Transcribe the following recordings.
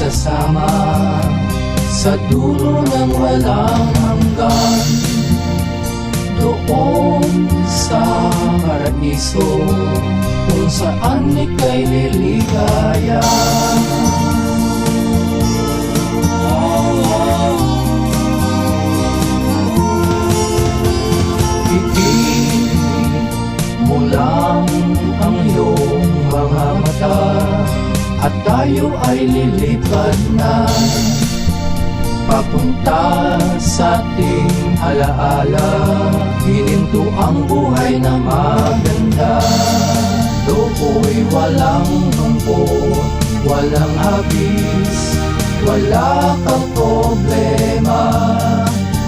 magsasama sa dulo ng walang hanggan, doon sa paraiso kung saan ika'y liligaya. Mo lang ang iyong mga mata at tayo ay lilipad na papunta sa ating alaala. Hininto ang buhay na maganda, do'y walang bangkot, walang habis, wala kang problema,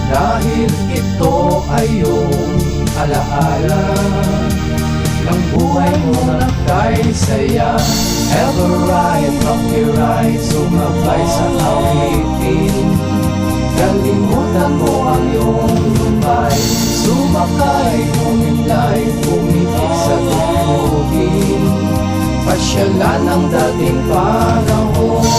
dahil ito ay iyong alaala ng buhay mo na kay saya. Ever right, rocky right, sumabay sa awitin. Kalimutan mo ang iyong lumbay, sumakay, humimlay, pumikit sa tugtugin. Pasyalan ang dating panahon.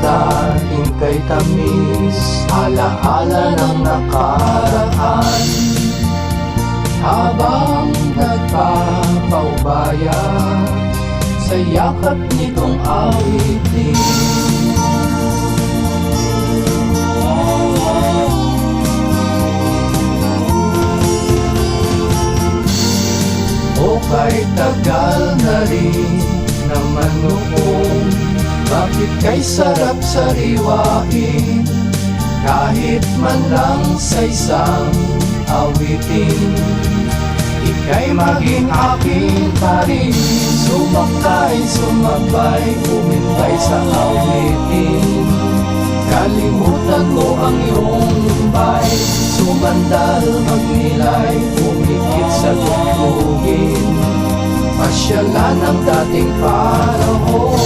Dating kay tamis, alaala ng nakaraan, habang nagpapaubaya sa yakap nitong awitin. O kay tagal na rin naman noon, bakit kay sarap sariwain, kahit man lang sa isang awitin. Ika'y maging akin pa rin, sumakay, sumabay, umintay sa awitin. Kalimutan mo ang iyong lumbay, sumandal, magnilay, umikit sa tugtugin. Pasyalan ang dating panahon.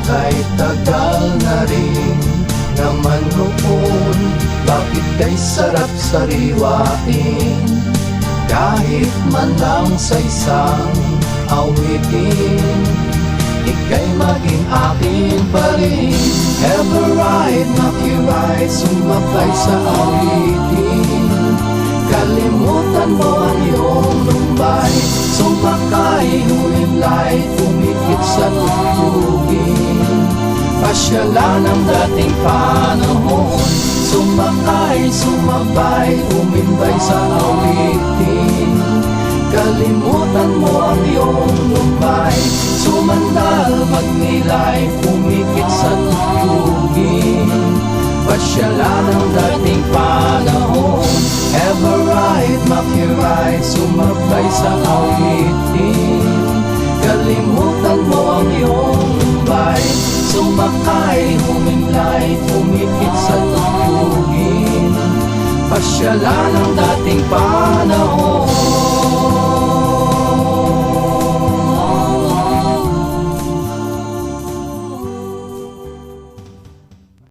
Kahit tagal na rin naman noon, bakit kay sarap sariwain, kahit man lang sa isang awitin. Ika'y maging akin pa rin, ever right, makiride, sumabay sa awitin. Kalimutan mo ang iyong lumbay, sumakay, humimlay, pumikit sa tugtugin. Pasyalan ang dating panahon, sumakay, sumabay, umimbay sa awitin. Kalimutan mo ang iyong lumbay, sumandal, magnilay, pumikit sa tugtugin. Pasyalan ang dating panahon, ever right, makiride, sumabay sa awitin. Kalimutan mo ang iyong lumbay, sumakay, humimlay, pumikit sa tugtugin. Pasyalan ang dating panahon.